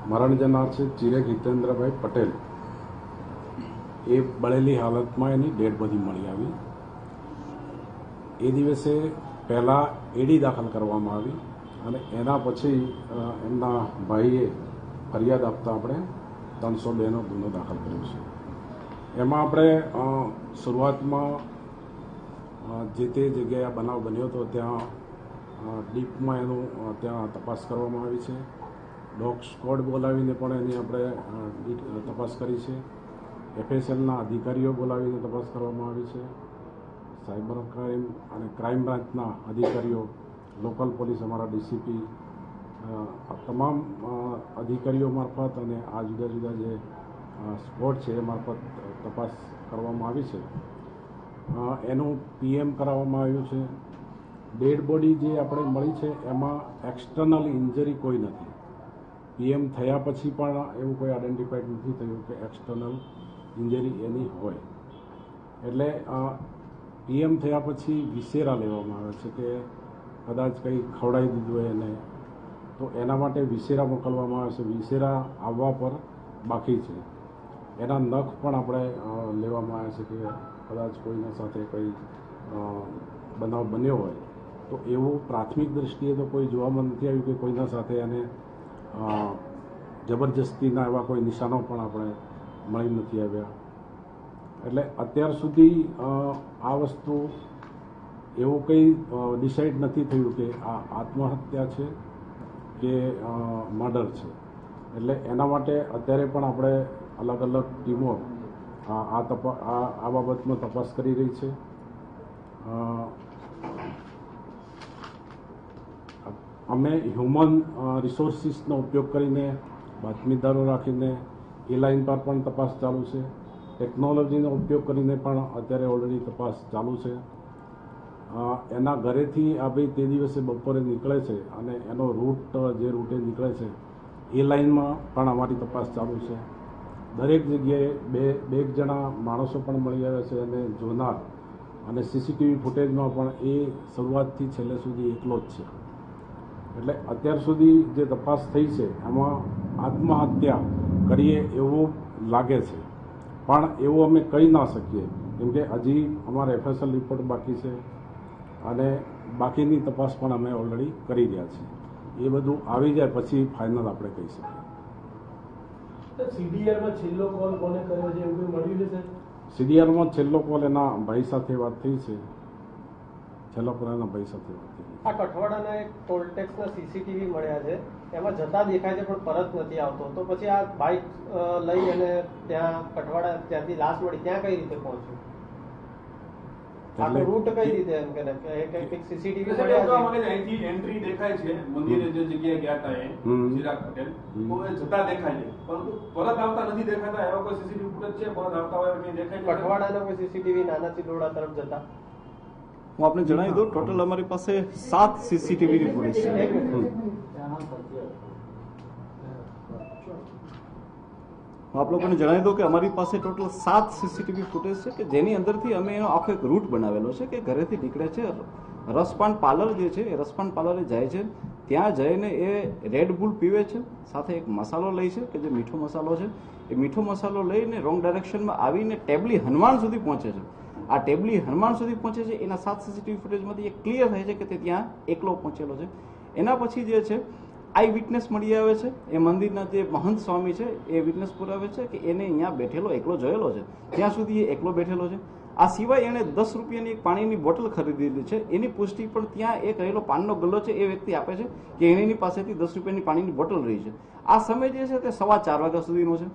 મરણ જનાર છે ચિરેક હિતેન્દ્રભાઈ પટેલ. એ બળેલી હાલતમાં એની ડેડ બોડી મળી આવી. એ દિવસે પહેલાં એડી દાખલ કરવામાં આવી અને એના પછી એમના ભાઈએ ફરિયાદ આપતા આપણે 302નો ગુનો દાખલ કર્યો છે. એમાં આપણે શરૂઆતમાં જે તે જગ્યાએ આ બનાવ બન્યો હતો ત્યાં ડીપમાં એનું ત્યાં તપાસ કરવામાં આવી છે. ડોગ સ્ક્વોડ બોલાવીને પણ એની આપણે તપાસ કરી છે. FSLના અધિકારીઓ બોલાવીને તપાસ કરવામાં આવી છે. સાયબર ક્રાઇમ અને ક્રાઇમ બ્રાન્ચના અધિકારીઓ, લોકલ પોલીસ, અમારા ડીસીપી, આ તમામ અધિકારીઓ મારફત અને આ જુદા જુદા જે સ્પોટ છે એ મારફત તપાસ કરવામાં આવી છે. એનું PM કરાવવામાં આવ્યું છે. ડેડ બોડી જે આપણે મળી છે એમાં એક્સટર્નલ ઇન્જરી કોઈ નથી. PM થયા પછી પણ એવું કોઈ આઈડેન્ટિફાઈડ નથી થયું કે એક્સટર્નલ ઇન્જરી એની હોય. એટલે PM થયા પછી વિસેરા લેવામાં આવે છે કે કદાચ કંઈ ખવડાવી દીધું હોય એને, તો એના માટે વિસેરા મોકલવામાં આવે છે. વિસેરા આવવા પર બાકી છે. એના નખ પણ આપણે લેવામાં આવે છે કે કદાચ કોઈના સાથે કંઈ બનાવ બન્યો હોય તો એવું પ્રાથમિક દૃષ્ટિએ તો કોઈ જોવામાં નથી આવ્યું કે કોઈના સાથે એને જબરજસ્તીના એવા કોઈ નિશાનો પણ આપણે મળી નથી આવ્યા. એટલે અત્યાર સુધી આ વસ્તુ એવું કંઈ ડિસાઇડ નથી થયું કે આ આત્મહત્યા છે કે મર્ડર છે. એટલે એના માટે અત્યારે પણ આપણે અલગ અલગ ટીમો આ બાબતમાં તપાસ કરી રહી છે. અમે હ્યુમન રિસોર્સિસનો ઉપયોગ કરીને, બાતમીદારો રાખીને એ લાઇન પર પણ તપાસ ચાલુ છે. ટેકનોલોજીનો ઉપયોગ કરીને પણ અત્યારે ઓલરેડી તપાસ ચાલુ છે. એના ઘરેથી આ ભાઈ તે દિવસે બપોરે નીકળે છે અને એનો રૂટ જે રૂટે નીકળે છે એ લાઇનમાં પણ અમારી તપાસ ચાલુ છે. દરેક જગ્યાએ બે જણા માણસો પણ મળી આવ્યા છે અને જોનાર અને CCTV ફૂટેજમાં પણ એ શરૂઆતથી છેલ્લે સુધી એકલો જ છે. એટલે અત્યાર સુધી જે તપાસ થઈ છે એમાં આત્મહત્યા કરીએ એવું લાગે છે, પણ એવું અમે કહી ના શકીએ કેમ કે હજી અમારા FSL રિપોર્ટ બાકી છે અને બાકીની તપાસ પણ અમે ઓલરેડી કરી રહ્યા છીએ. એ બધું આવી જાય પછી ફાઇનલ આપણે કહી શકીએ. CDRમાં છેલ્લો કોલ કોને કર્યો છે એવું મળ્યું છે? CDRમાં છેલ્લો કોલ એના ભાઈ સાથે વાત થઈ છે. છેલ્લો કોલ એના ભાઈ સાથે વાત થઈ. આ કઠવાડાના એક ટોલટેક્સના CCTV મળ્યા છે, એમાં જતા દેખાય છે પણ પરત નથી આવતો. તો પછી આ બાઇક લઈ અને ત્યાં કઠવાડા ત્યાંથી લાશ મળી ત્યાં કઈ રીતે પહોંચ્યું? આખો રૂટ કઈ રીતે એમ કે CCTV મળ્યા છે? અહીંથી એન્ટ્રી દેખાય છે મંદિરે જે જગ્યાએ ગયા હતા એ ચિરાગ પટેલ તો એ જતા દેખાય છે, પરંતુ પરત આવતા નથી દેખાતા. એવા કોઈ CCTV ફૂટેજ છે પરત આવતા હોય કઈ દેખાય? કઠવાડાના કોઈ CCTV નાના ચિલોડા તરફ જતા? હું આપને જણાવી દઉં, ટોટલ અમારી પાસે 7 CCTV ફૂટેજ છે. હું આપ લોકોને જણાવી દઉં કે અમારી પાસે ટોટલ 7 CCTV ફૂટેજ છે કે જેની અંદરથી અમે એનો આખો એક રૂટ બનાવેલો છે કે ઘરેથી નીકળે છે, રસપાન પાર્લર જે છે એ રસપાન પાર્લરે જાય છે, ત્યાં જઈને એ રેડ બુલ પીવે છે, સાથે એક મસાલો લે છે કે જે મીઠો મસાલો છે. એ મીઠો મસાલો લઈને રોંગ ડાયરેક્શનમાં આવીને ટેબલી હનુમાન સુધી પહોંચે છે. આ ટેબલી હનુમાન સુધી પહોંચે છે એના 7 CCTV ફૂટેજમાંથી એક ક્લિયર થાય છે કે તે ત્યાં એકલો પહોંચેલો છે. એના પછી જે છે આઈ વિટનેસ મળી આવે છે. એ મંદિરના જે મહંત સ્વામી છે એ વિટનેસ પુરાવે છે કે એને અહીંયા બેઠેલો એકલો જોયેલો છે, ત્યાં સુધી એ એકલો બેઠેલો છે. આ સિવાય એણે 10 રૂપિયાની એક પાણીની બોટલ ખરીદેલી છે. એની પુષ્ટિ પણ ત્યાં એક રહેલો પાનનો ગલ્લો છે એ વ્યક્તિ આપે છે કે એની પાસેથી 10 રૂપિયાની પાણીની બોટલ રહી છે. આ સમય જે છે તે 4:15 વાગ્યા સુધીનો છે.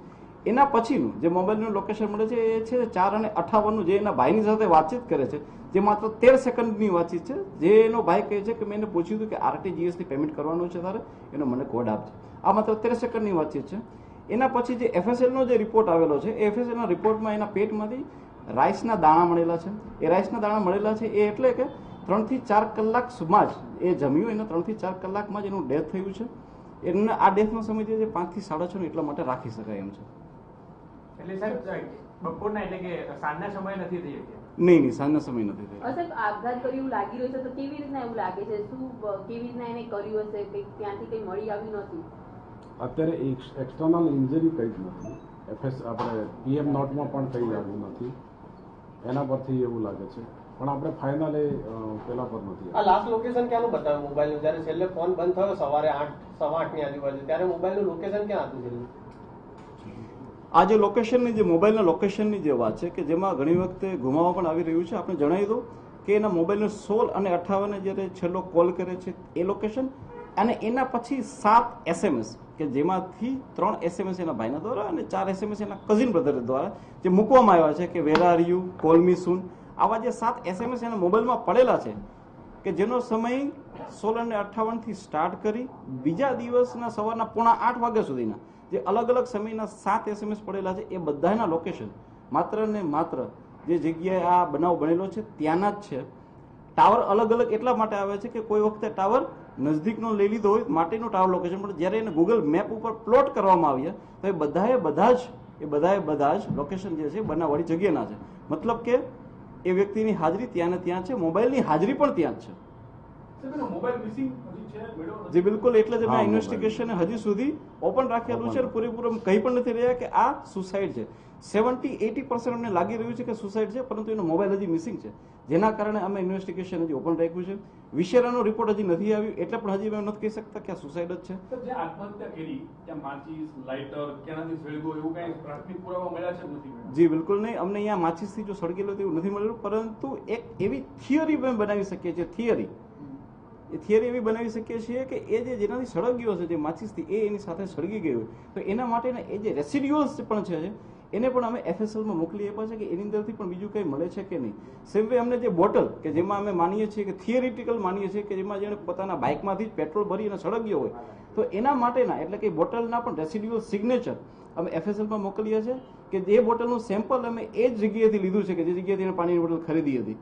એના પછીનું જે મોબાઈલનું લોકેશન મળે છે એ છે 4:58 જે એના ભાઈની સાથે વાતચીત કરે છે, જે માત્ર 13 સેકન્ડની વાતચીત છે. જે એનો ભાઈ કહે છે કે મેં એને પૂછ્યું હતું કે RTGS થી પેમેન્ટ કરવાનું છે તારે, એનો મને કોડ આપજો. આ માત્ર 13 સેકન્ડની વાતચીત છે. એના પછી જે FSLનો જે રિપોર્ટ આવેલો છે એ FSLના રિપોર્ટમાં એના પેટમાંથી રાઈસના દાણા મળેલા છે. એ રાઈસના દાણા મળેલા છે એ એટલે કે 3 થી 4 કલાક સુધીમાં જ એ જમ્યું, એના 3 થી 4 કલાકમાં જ એનું ડેથ થયું છે. એને આ ડેથનો સમય જે 5 થી 6:30 એટલા માટે રાખી શકાય એમ છે. એટલે સાહેબ બપોરના એટલે કે સાંજના સમય નથી થઈ શક્યા? નહીં, સાંજના સમય નથી થયો. સાહેબ આપઘાત કર્યું એવું લાગી રહ્યું છે, તો કેવી રીતના એવું લાગે છે? શું કેવી રીતના એને કર્યું હશે? ત્યાંથી કઈ મળી આવ્યું નથી? અત્યારે એક્સટર્નલ ઇન્જરી કંઈ જ નથી. આપણે PM નોટમાં પણ કંઈ આવ્યું નથી. એના પરથી એવું લાગે છે, પણ આપણે ફાઇનલ પેલા પર નથી. આ લાસ્ટ લોકેશન ક્યાંનું બતાવ્યું મોબાઈલનું? જ્યારે છેલ્લે ફોન બંધ થયો સવારે 8:15 ની આજુબાજુ, ત્યારે મોબાઈલનું લોકેશન ક્યાં હતું છેલ્લું? આ જે લોકેશનની જે મોબાઈલના લોકેશનની જે વાત છે કે જેમાં ઘણી વખતે ગુમાવવા પણ આવી રહ્યું છે, આપણે જણાવી દઉં કે એના મોબાઈલનો 16 અને 58 જ્યારે છેલ્લો કોલ કરે છે એ લોકેશન, અને એના પછી 7 SMS કે જેમાંથી 3 SMS એના ભાઈના દ્વારા અને 4 SMS એના કઝિન બ્રધર દ્વારા જે મૂકવામાં આવ્યા છે કે where are you, call me soon. આવા જે 7 SMS એના મોબાઈલમાં પડેલા છે કે જેનો સમય 16 અને 58 થી સ્ટાર્ટ કરી બીજા દિવસના સવારના 7:45 વાગ્યા સુધીના જે અલગ અલગ સમયના 7 SMS પડેલા છે એ બધાના લોકેશન માત્ર ને માત્ર જે જગ્યાએ આ બનાવ બનેલો છે ત્યાંના જ છે. ટાવર અલગ અલગ એટલા માટે આવે છે કે કોઈ વખતે ટાવર નજદીકનો લઈ લીધો હોય માટેનું ટાવર લોકેશન, પણ જ્યારે એને ગૂગલ મેપ ઉપર પ્લોટ કરવામાં આવ્યા તો એ બધા જ લોકેશન જે છે બનાવવાળી જગ્યાના છે. મતલબ કે એ વ્યક્તિની હાજરી ત્યાં ને ત્યાં છે, મોબાઈલની હાજરી પણ ત્યાં જ છે. મોબાઈલ મિસિંગ હજી છે, મેળવ્યો નથી. જી બિલકુલ, એટલે જ અમે ઇન્વેસ્ટિગેશન હજી સુધી ઓપન રાખેલું છે. પૂરેપૂરું કહી પણ નથી રહ્યા કે આ સુસાઇડ છે. 70-80% અમને લાગી રહ્યું છે કે સુસાઇડ છે, પરંતુ એનો મોબાઈલ હજી મિસિંગ છે, જેના કારણે અમે ઇન્વેસ્ટિગેશન હજી ઓપન રાખ્યું છે. વિશેરાનો રિપોર્ટ હજી નથી આવ્યો, એટલે પણ હજી અમે નથી કહી શકતા કે આ સુસાઇડ જ છે. સર, જે આત્મહત્યા કરી ત્યાં માચીસ, લાઇટર, ક્યાંથી સળગો એવું કઈ પ્રાથમિક પુરાવા મળ્યા છે નથી? જી બિલકુલ નહીં, અમને અહીંયા માચીસથી જો સળગેલો તેવું નથી મળેલું, પરંતુ એક એવી થિયરી અમે બનાવી શકીએ છીએ. થિયરી એવી બનાવી શકીએ છીએ કે એ જે જેનાથી સળગ્યો છે જે માચીસથી એ એની સાથે સળગી ગયું તો એના માટેના એ જે રેસિડ્યુઅલ્સ પણ છે એને પણ અમે FSLમાં મોકલી આપ્યા છે કે એની અંદરથી પણ બીજું કંઈ મળે છે કે નહીં. સેમ વે અમને જે બોટલ કે જેમાં અમે માનીએ છીએ કે થિયરિટિકલ માનીએ છીએ કે જેમાં જેણે પોતાના બાઇકમાંથી જ પેટ્રોલ ભરી અને સળગ્યો હોય તો એના માટેના એટલે કે બોટલના પણ રેસિડ્યુઅલ સિગ્નેચર અમે FSLમાં મોકલીએ છીએ કે જે બોટલનું સેમ્પલ અમે એ જ જગ્યાએથી લીધું છે કે જે જગ્યાએથી એને પાણીની બોટલ ખરીદી હતી.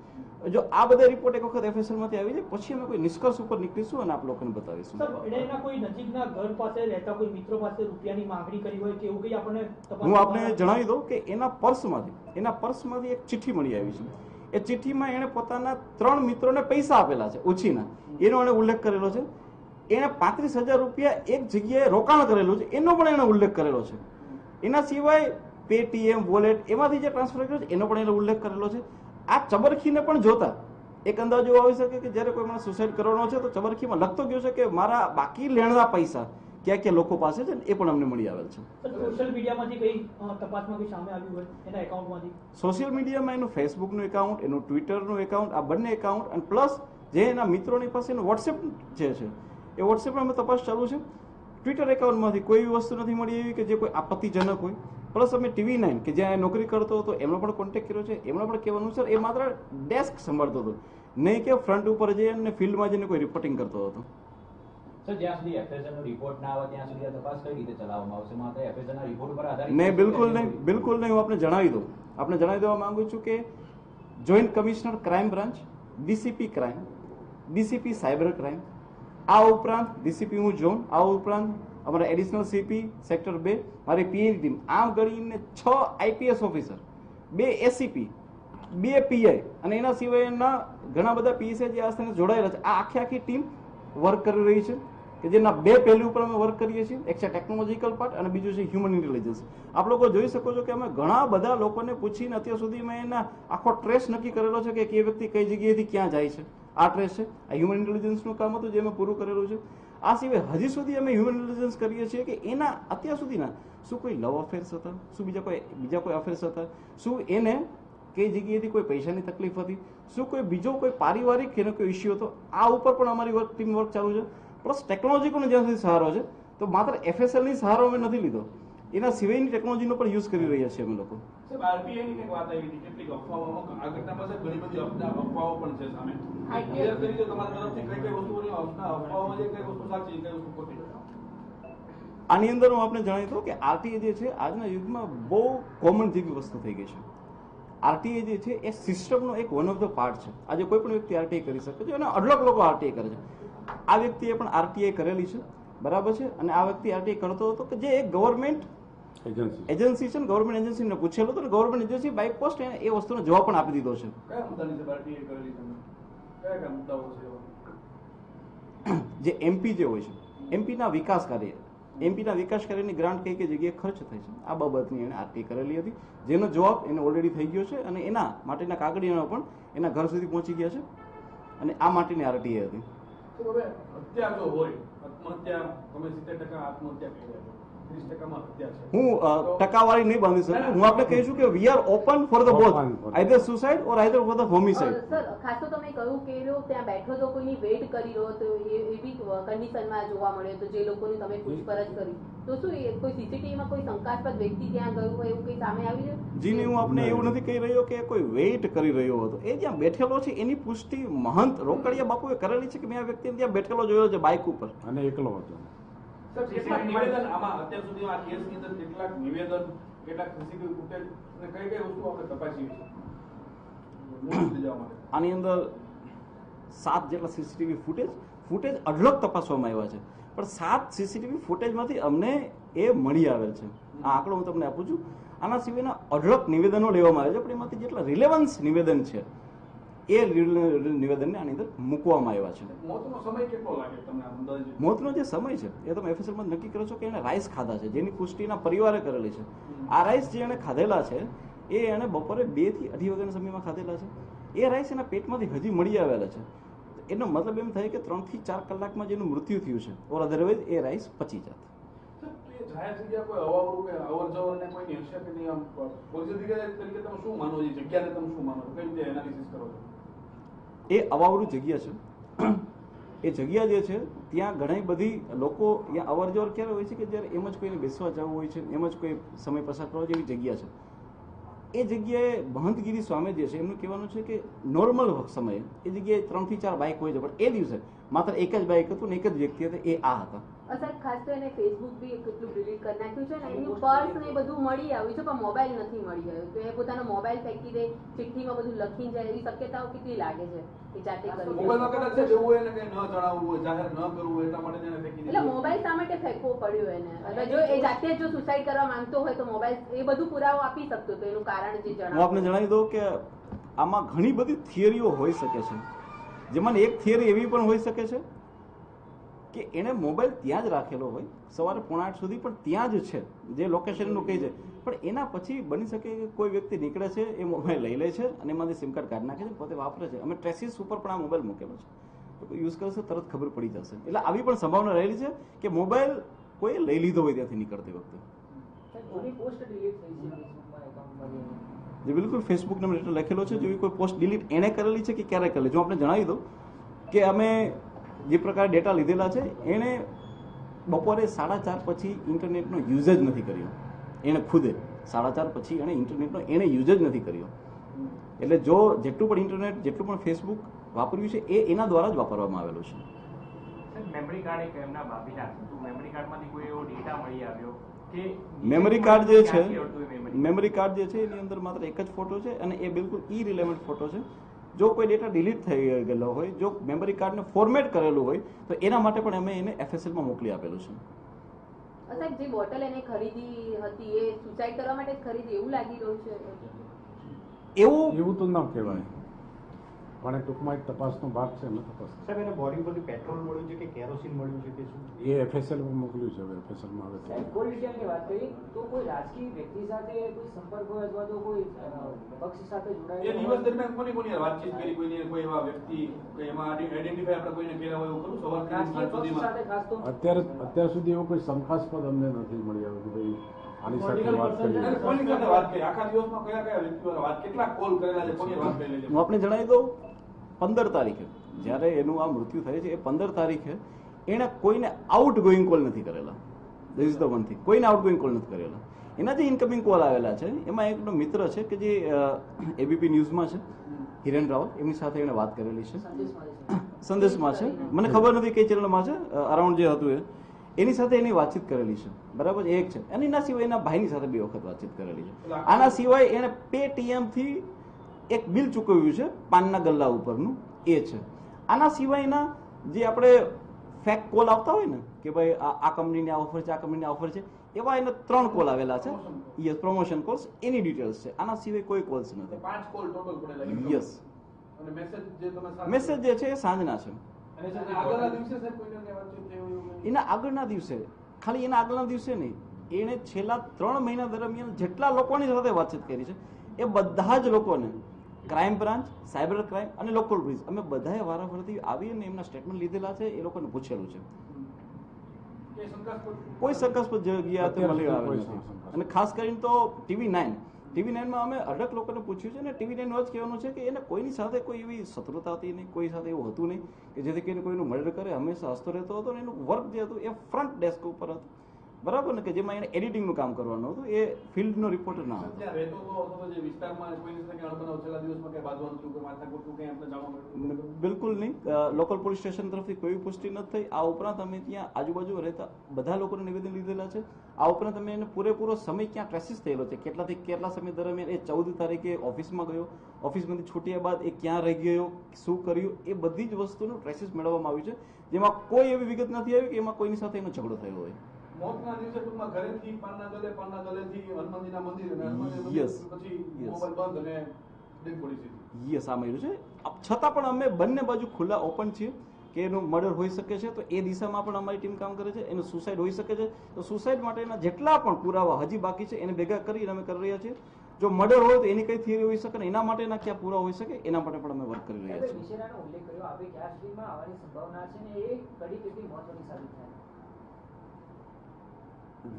જો આ બધા રિપોર્ટ એક વખત FSLમાંથી આવી જાય પછી અમે કોઈ નિષ્કર્ષ ઉપર નીકળીશું અને આપ લોકોને બતાવીશું. એના કોઈ નજીકના ઘર પાસે રહેતા કોઈ મિત્રો પાસે રૂપિયાની માંગણી કરી હોય કે એવું કંઈ આપણને હું આપને જણાવી દઉં કે એના પર્સમાંથી એક ચિઠ્ઠી મળી આવી છે. એ ચિઠ્ઠીમાં એણે પોતાના 3 મિત્રોને પૈસા આપેલા છે ઉછીના, એનો એણે ઉલ્લેખ કરેલો છે. એણે 35,000 રૂપિયા એક જગ્યાએ રોકાણ કરેલું છે એનો પણ એણે ઉલ્લેખ કરેલો છે. એના સિવાય પેટીએમ, વોલેટ એમાંથી જે ટ્રાન્સફર કર્યો છે એનો પણ એનો ઉલ્લેખ કરેલો છે. આ ચબરખીને પણ જોતા એક અંદાજો આવી શકે કે જ્યારે કોઈ માણસ સુસાઇડ કરવાનો છે તો ચબરખીમાં લખતો ગયો છે કે મારા બાકી લેણના પૈસા ક્યાં ક્યાં લોકો પાસે છે એ પણ અમને મળી આવેલ છે. સોશિયલ મીડિયામાંથી કઈ તપાસમાં કોઈ સામે આવ્યું હોય એના એકાઉન્ટમાંથી? સોશિયલ મીડિયામાં એનું ફેસબુકનું એકાઉન્ટ, એનું ટ્વિટરનું એકાઉન્ટ, આ બંને એકાઉન્ટ અને પ્લસ જે એના મિત્રોની પાસે એનું વોટ્સએપ જે છે એ વોટ્સએપમાં અમે તપાસ ચાલુ છે. ટ્વિટર એકાઉન્ટમાંથી કોઈ એવી વસ્તુ નથી મળી એવી કે જે કોઈ આપત્તિજનક હોય. પ્લસ અમે TV9 કે જ્યાં નોકરી કરતો હતો એમનો પણ કોન્ટેક્ટ કર્યો છે. એમણે પણ કહેવાનું સર એ માત્ર ડેસ્ક સંભાળતો હતો, નહીં કે ફ્રન્ટ ઉપર જઈ અને ફિલ્ડમાં જઈને કોઈ રિપોર્ટિંગ કરતો હતો. સર, જ્યાં સુધી FSL નો રિપોર્ટ ના આવે ત્યાં સુધી આ તપાસ કઈ રીતે ચલાવવામાં આવશે? માત્ર FSL ના રિપોર્ટ પર આધારિત? નહીં, બિલકુલ નહીં. હું આપને જણાવી દેવા માંગુ છું કે joint commissioner crime branch, DCP crime, DCP cyber crime, આ ઉપરાંત DCP હું ઝોન, આ ઉપરાંત અમારા એડિશનલ CP સેક્ટર 2, મારી PA ટીમ, આમ ગણીને 6 IPS ઓફિસર, 2 ACP, 2 PI અને એના સિવાયના ઘણા બધા PSI જે આ સાથે જોડાયેલા છે. આ આખી ટીમ વર્ક કરી રહી છે કે જેના 2 પહેલું ઉપર અમે વર્ક કરીએ છીએ. એક છે ટેકનોલોજીકલ પાર્ટ અને બીજું છે હ્યુમન ઇન્ટેલિજન્સ. આપ લોકો જોઈ શકો છો કે અમે ઘણા બધા લોકોને પૂછીને અત્યાર સુધીમાં એના આખો ટ્રેસ નક્કી કરેલો છે કે એ વ્યક્તિ કઈ જગ્યાએથી ક્યાં જાય છે. આ ટ્રેસ છે, આ હ્યુમન ઇન્ટેલિજન્સનું કામ હતું જે અમે પૂરું કરેલું છે. આ સિવાય હજી સુધી અમે હ્યુમન ઇન્ટેલિજન્સ કરીએ છીએ કે એના અત્યાર સુધીના શું કોઈ લવ અફેર્સ હતા, શું બીજા કોઈ અફેર્સ હતા, શું એને કઈ જગ્યાએથી કોઈ પૈસાની તકલીફ હતી, શું કોઈ બીજો કોઈ પારિવારિક એનો કોઈ ઇસ્યુ હતો. આ ઉપર પણ અમારી ટીમ વર્ક ચાલુ છે. પ્લસ ટેકનોલોજીનો જ્યાં સુધી સહારો છે તો માત્ર FSLની સહારો અમે નથી લીધો, એના સિવાયની ટેકનોલોજીનો પણ યુઝ કરી રહ્યા છીએ અમે લોકો. સાહેબ, RBI ની કંઈક વાત આવી હતી, કેટલીક અફવાઓ, આ ઘટનામાં સાહેબ ઘણી બધી અફવાઓ પણ છે સામે. ક્લિયર કરી દો તમારા તરફથી કઈ કઈ વસ્તુઓની અફવાઓ છે, કઈ વસ્તુ સાચી, કઈ વસ્તુ ખોટી. આની અંદર હું આપને જણાવી દઉં કે RTA જે છે આજના યુગમાં બહુ કોમન જેવી વસ્તુ થઈ ગઈ છે. RTA જે છે એ સિસ્ટમનો એક વન ઓફ ધ પાર્ટ છે. આજે કોઈ પણ વ્યક્તિ RTA કરી શકે છે અને અઢળક લોકો RTA કરે છે. આ વ્યક્તિએ પણ RTA કરેલી છે, બરાબર છે. અને આ વ્યક્તિ RTA કરતો હતો કે જે એક ગવર્મેન્ટ એજન્સી છે, ગવર્મેન્ટ એજન્સીને પૂછેલું હતું, ગવર્મેન્ટ એજન્સી બાય પોસ્ટ એ વસ્તુનો જવાબ પણ આપી દીધો છે. કયા મુદ્દાની છે RTA કરેલી તમે? કયા મુદ્દાઓ છે? જે MP જે હોય છે, MP ના વિકાસ કાર્ય, એમપીના વિકાસ કાર્યની ગ્રાન્ટ કઈ કઈ જગ્યાએ ખર્ચ થઈ છે આ બાબતની એને આરટી કરેલી હતી, જેનો જવાબ એને ઓલરેડી થઈ ગયો છે અને એના માટેના કાગળિયાઓ પણ એના ઘર સુધી પહોંચી ગયા છે અને આ માટેની આરટીએ હતી. તો હવે હત્યા જો હોય, આત્મહત્યા તમે 70% આત્મહત્યા કરી રહ્યા છો, 30%માં હત્યા છે. હું ટકાવારી નહીં બાંધી શકું. હું આપણે કહીશું કે we are open for the both, either suicide or either for the homicide. Sir ખાસ તો તમે કહ્યું કે એ લોકો ત્યાં બેઠો તો કોઈની વેઇટ કરી રહ્યો તો એવી કન્ડિશનમાં જોવા મળ્યો તો જે લોકોની તમે પૂછપરછ કરી તો શું એ કોઈ સીસીટીવીમાં કોઈ શંકાસ્પદ વ્યક્તિ ત્યાં ગયું હોય એવું કંઈ સામે આવી છે? જી નહીં, હું આપને એવું નથી કહી રહ્યો કે કોઈ વેઇટ કરી રહ્યો હતો. એ જ્યાં બેઠેલો છે એની પુષ્ટિ મહંત રોકડિયા બાપુએ કરેલી છે કે મેં આ વ્યક્તિને ત્યાં બેઠેલો જોયો છે બાઇક ઉપર અને એકલો હતો. સર, કેટલાક નિવેદન આમાં અત્યાર સુધીમાં આ કેસની અંદર કેટલાક નિવેદન, કેટલાક સીસીટીવી ફૂટેજ અને કઈ કઈ વસ્તુ આપણે તપાસી છે નોટિસ લઈ જવા માટે? આની અંદર 7 જેટલા સીસીટીવી ફૂટેજ અઢળક તપાસવામાં આવ્યા છે, પણ 7 સીસીટીવી ફૂટેજમાંથી અમને એ મળી આવેલ છે. આ આંકડો હું તમને આપું છું. આના સિવાયના અઢળક નિવેદનો લેવામાં આવે છે, પણ એમાંથી જેટલા રિલેવન્સ નિવેદન છે એ નિવેદનને આની અંદર મૂકવામાં આવ્યા છે. મોતનો સમય કેટલો લાગે તમને અંદાજે? મોતનો જે સમય છે એ તમે એફએસએલમાં નક્કી કરો છો કે એણે રાઈસ ખાધા છે, જેની પુષ્ટિ એના પરિવારે કરેલી છે. આ રાઈસ જે એણે ખાધેલા છે એ એણે બપોરે 2 થી 2:30 વાગ્યાના સમયમાં ખાધેલા છે. એ રાઈસ એના પેટમાંથી હજી મળી આવેલા છે. એનો મતલબ એમ થાય કે 3 થી 4 કલાકમાં જેનું મૃત્યુ થયું છે ઓર અધરવાઇઝ એ રાઈસ પચી જાત. જાહેર જગ્યા કોઈ અવાવરું કે અવર જવર ને કોઈ હશે કે નહીં? આમ પોલીસ અધિકારી તરીકે તમે શું માનો છો? જગ્યાને તમે શું માનો છો? કઈ રીતે એનાલિસિસ કરો છો? એ અવાવરું જગ્યા છે. એ જગ્યા જે છે ત્યાં ઘણી બધી લોકો ત્યાં અવર જવર ક્યારે હોય છે કે જ્યારે એમ જ કોઈને બેસવા જવું હોય છે, એમ જ કોઈ સમય પસાર કરવા જેવી જગ્યા છે. એ જગ્યાએ મહંતગીરી સ્વામી જે છે એમનું કહેવાનું છે કે નોર્મલ સમયે એ જગ્યાએ 3 થી 4 બાઇક હોય છે, પણ એ દિવસે માત્ર એક જ બાઇક હતું ને એક જ વ્યક્તિ હતા, એ આ હતા. સાહેબ ખાસ તો એને ફેસબુક બી કેટલું ડિલીટ કરી નાખ્યું છે ને એનું પર્સ ને બધું મળી આવ્યું છે પણ મોબાઈલ નથી મળી આવ્યો તો એ પોતાનો મોબાઈલ ફેંકી દે, ચિઠ્ઠીમાં બધું લખીને જાય એવી શક્યતાઓ કેટલી લાગે છે એ જાતે કરી? મોબાઈલમાં કદાચ છે જેવું એને કઈ ન જણાવવું હોય, જાહેર ન કરવું હોય એટલા માટે એને ફેંકી દીધું. એટલે મોબાઈલ શા માટે ફેંકવો પડ્યો એને? અથવા જો એ જાતે જો સુસાઇડ કરવા માંગતો હોય તો મોબાઈલ એ બધું પુરાવો આપી શકતો તો એનું કારણ જે હું આપને જણાવી દઉં કે આમાં ઘણી બધી થિયરીઓ હોઈ શકે છે, જેમાં એક થિયરી એવી પણ હોઈ શકે છે કે એને મોબાઈલ ત્યાં જ રાખેલો હોય સવારે 7:45 સુધી પણ ત્યાં જ છે જે લોકેશનનું કહે છે, પણ એના પછી બની શકે કે કોઈ વ્યક્તિ નીકળે છે એ મોબાઈલ લઈ લે છે અને એમાંથી સિમ કાર્ડ કાઢી નાખે છે, પોતે વાપરે છે. અમે ટ્રેસીસ ઉપર પણ આ મોબાઈલ મૂકેલો છે, તો કોઈ યુઝ કરશે તરત ખબર પડી જશે. એટલે આવી પણ સંભાવના રહેલી છે કે મોબાઈલ કોઈ લઈ લીધો હોય ત્યાંથી નીકળતી વખતે. જે બિલકુલ ફેસબુક નંબર એટલે લખેલો છે, જેવી કોઈ પોસ્ટ ડિલીટ એણે કરેલી છે કે ક્યારે કરેલી? જો આપણે જણાવી દઉં કે અમે જે પ્રકારે ડેટા લીધેલા છે એણે બપોરે 4:30 પછી ઇન્ટરનેટનો યુઝ જ નથી કર્યો. એણે ખુદે 4:30 પછી એણે ઇન્ટરનેટનો યુઝ જ નથી કર્યો. એટલે જો જેટલું પણ ઇન્ટરનેટ, જેટલું પણ ફેસબુક વાપર્યું છે એ એના દ્વારા જ વાપરવામાં આવેલું છે. મેમરી કાર્ડ એક એમના ભાભીના હતું, મેમરી કાર્ડમાંથી કોઈ એવો ડેટા મળી આવ્યો કે મેમરી કાર્ડ જે છે એની અંદર માત્ર એક જ ફોટો છે અને એ બિલકુલ ઇરિલેવન્ટ ફોટો છે. જો કોઈ ડેટા ડિલીટ થઈ ગયેલો હોય, જો મેમરી કાર્ડને ફોર્મેટ કરેલું હોય તો એના માટે પણ અમે એને એફએસએલમાં મોકલી આપેલું છે. સાહેબ જે બોટલ એને ખરીદી હતી એ સુસાઇડ કરવા માટે જ ખરીદી એવું લાગી રહ્યું છે? એવું તો ના કહેવાય, પણ એ ટૂંકમાં એક તપાસનો ભાગ છે. એમને તપાસ સાહેબ એને બોડી પરથી પેટ્રોલ મળ્યું છે કે કેરોસીન મળ્યું છે કે શું? એ એફએસએલમાં મોકલ્યું છે. હવે એફએસએલમાં આવે છે. કોઈ ડિટેલની વાત કરી તો કોઈ રાજકીય વ્યક્તિ સાથે કોઈ સંપર્ક હોય અથવા તો કોઈ પક્ષ સાથે એ જોડાયેલો દિવસ દરમિયાન કોની વાતચીત કરી? કોઈને કોઈ એવા વ્યક્તિ કે એમાં આઈડેન્ટિફાઈ આપણે કોઈને કર્યા હોય એવું ખરું? સવારથી સાંજ સુધીમાં સાથે ખાસ તો અત્યાર સુધી એવો કોઈ શંકાસ્પદ અમને નથી મળી આવ્યો કે ભાઈ આની સાથે વાત કરીએ. કોની સાથે વાત કરી? આખા દિવસમાં કયા કયા વ્યક્તિઓ વાત, કેટલા કોલ કરેલા છે, કોની વાત કરેલી છે? હું આપને જણાવી દઉં 15 તારીખે જ્યારે એનું આ મૃત્યુ થાય છે એ 15 તારીખે એણે કોઈને આઉટ ગોઈંગ કોલ નથી કરેલા. This is the one thing, કોઈને આઉટ ગોઈંગ કોલ નથી કરેલા. એના જે ઇનકમિંગ કોલ આવેલા છે એમાં એકનો મિત્ર છે કે જે એબીપી ન્યૂઝમાં છે, હિરેન રાવલ, એમની સાથે એણે વાત કરેલી છે. સંદેશમાં છે, મને ખબર નથી કઈ ચેનલમાં છે, અરાઉન્ડ જે હતું એની સાથે એની વાતચીત કરેલી છે. બરાબર, એક છે. અને એના સિવાય એના ભાઈની સાથે 2 વખત વાતચીત કરેલી છે. આના સિવાય એણે પેટીએમ થી એક બિલ ચૂકવ્યું છે પાનના ગલ્લા ઉપરનું, એ છે. આના સિવાયના જે આપણે ફેક કોલ આવતા હોય ને કે ભાઈ આ કંપનીની આ ઓફર છે, આ કંપનીની આ ઓફર છે, એવા એને 3 કોલ આવેલા છે. યસ, પ્રમોશન કોલ્સ, એની ડિટેલ્સ છે. આના સિવાય કોઈ કોલ્સ નથી. 5 કોલ ટોટલ પડેલા. યસ. અને મેસેજ જે તમે મેસેજ જે છે એ સાંજના છે. અને આગળના દિવસે સાહેબ કોઈને વાતચીત થઈ હોય? એના આગળના દિવસે ખાલી એના આગળના દિવસે નહીં, એણે છેલ્લા 3 મહિના દરમિયાન જેટલા લોકોની સાથે વાતચીત કરી છે એ બધા જ લોકોને ક્રાઇમ બ્રાન્ચ, સાયબર ક્રાઇમ અને લોકલ પોલીસ અમે બધાએ વારાફરતી આવી અને એમના સ્ટેટમેન્ટ લીધેલા છે, એ લોકોને પૂછેલું છે. કોઈ શંકાસ્પદ જગ્યા તો મળી આવે નથી. અને ખાસ કરીને તો TV9 માં અમે અઢળક લોકોને પૂછ્યું છે અને TV9 જ કહેવાનું છે કે એને કોઈની સાથે કોઈ એવી શત્રુતા હતી નહીં, કોઈ સાથે એવું હતું નહીં કે જેથી કરીને કોઈનું મર્ડર કરે. હંમેશા હસતો રહેતો હતો અને એનું વર્ક જે હતું એ ફ્રન્ટ ડેસ્ક ઉપર હતું, બરાબર ને, કે જેમાં એને એડિટિંગનું કામ કરવાનું હતું, એ ફિલ્ડનો રિપોર્ટર ના હતો. બિલકુલ નહીં, લોકલ પોલીસ સ્ટેશન તરફથી કોઈ પુષ્ટિ નથી થઈ. આ ઉપરાંત અમે ત્યાં આજુબાજુ રહેતા બધા લોકોને નિવેદન લીધેલા છે. આ ઉપરાંત અમે એને પૂરેપૂરો સમય ક્યાં ટ્રેસીસ થયેલો છે, કેટલાથી કેટલા સમય દરમિયાન એ 14 તારીખે ઓફિસમાં ગયો, ઓફિસમાંથી છૂટ્યા બાદ એ ક્યાં રહી ગયો, શું કર્યું, એ બધી જ વસ્તુનું ટ્રેસીસ મેળવવામાં આવ્યું છે, જેમાં કોઈ એવી વિગત નથી આવી કે એમાં કોઈની સાથે એનો ઝઘડો થયો હોય. મોતના દિવસે ટૂંકમાં ઘરેથી પાનના ગલેથી હનુમાનજીના મંદિરે અને હનુમાનજી પછી મોબાઈલ બંધ અને ડેડ બોડી સીધી. યસ, આ મળ્યું છે. છતાં પણ અમે બંને બાજુ ખુલ્લા ઓપન છીએ કે એનું મર્ડર હોઈ શકે છે, તો એ દિશામાં પણ અમારી ટીમ કામ કરે છે. એનું સુસાઇડ હોઈ શકે છે, તો સુસાઇડ માટેના જેટલા પણ પુરાવા હજી બાકી છે એને ભેગા કરીને અમે કરી રહ્યા છીએ. જો મર્ડર હોય તો એની કઈ થિયરી હોઈ શકે ને એના માટેના ક્યાં પૂરા હોઈ શકે એના માટે પણ અમે વર્ક કરી રહ્યા છીએ. વિશેરાનો ઉલ્લેખ કર્યો આપે ક્યાં સુધીમાં આવવાની સંભાવના છે ને એ કડી કેટલી મહત્વની સાબિત થાય?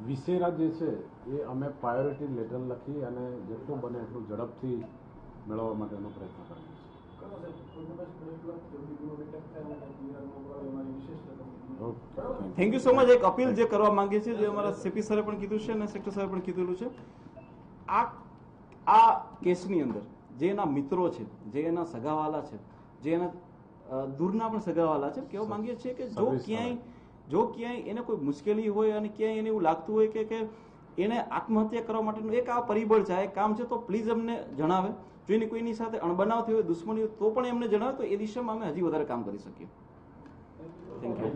વિશેરા જે છે એ અમે પ્રાયોરિટી લેટર લખી અને જેટલું બને એટલું ઝડપથી મેળવવા માટેનો પ્રયત્ન કરીએ. Thank you so much. એક અપીલ જે કરવા માંગીએ છીએ, જે અમારા સીપી સરે પણ કીધું છે અને સેક્ટર સાહેબ પણ કીધેલું છે, આ કેસની અંદર જે એના મિત્રો છે, જે એના સગાવાલા છે, જે એના દૂરના પણ સગાવાલા છે, કહેવા માંગીએ છીએ કે જો ક્યાંય એને કોઈ મુશ્કેલી હોય અને ક્યાંય એને એવું લાગતું હોય કે એને આત્મહત્યા કરવા માટેનું એક આ પરિબળ છે, આ એક કામ છે, તો પ્લીઝ અમને જણાવે. જો એની કોઈની સાથે અણબનાવ થયો હોય, દુશ્મની હોય, તો પણ એમને જણાવે, તો એ દિશામાં અમે હજી વધારે કામ કરી શકીએ. Thank you.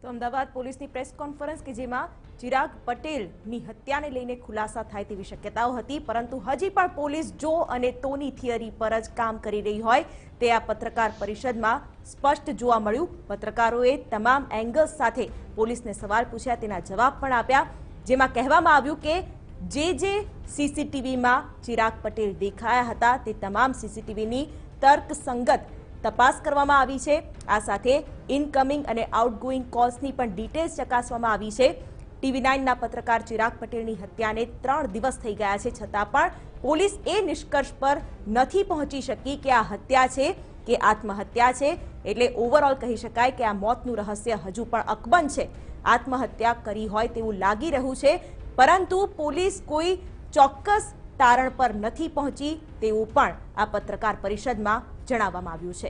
તો અમદાવાદ પોલીસની પ્રેસ કોન્ફરન્સ કે જેમાં ચિરાગ પટેલની હત્યાને લઈને ખુલાસા થાય તેવી શક્યતાઓ હતી, પરંતુ હજી પણ પોલીસ જો અને તોની થિયરી પર જ કામ કરી રહી હોય તે આ પત્રકાર પરિષદમાં સ્પષ્ટ જોવા મળ્યું. પત્રકારોએ તમામ એંગલ્સ સાથે પોલીસને સવાલ પૂછ્યા, તેના જવાબ પણ આપ્યા, જેમાં કહેવામાં આવ્યું કે જે સીસીટીવીમાં ચિરાગ પટેલ દેખાયા હતા તે તમામ સીસીટીવીની તર્કસંગત તપાસ કરવામાં આવી છે. આ સાથે ઇનકમિંગ અને આઉટગોઈંગ કોલ્સની પણ ડિટેલ્સ ચકાસવામાં આવી છે. TV9ના પત્રકાર ચિરાગ પટેલની હત્યાને 3 દિવસ થઈ ગયા છે, છતાં પણ પોલીસ એ નિષ્કર્ષ પર નથી પહોંચી શકી કે આ હત્યા છે કે આત્મહત્યા છે. એટલે ઓવરઓલ કહી શકાય કે આ મોતનું રહસ્ય હજુ પણ અકબંધ છે. આત્મહત્યા કરી હોય તેવું લાગી રહ્યું છે, પરંતુ પોલીસ કોઈ ચોક્કસ તારણ પર નથી પહોંચી તેવું પણ આ પત્રકાર પરિષદમાં જણાવવામાં આવ્યું છે.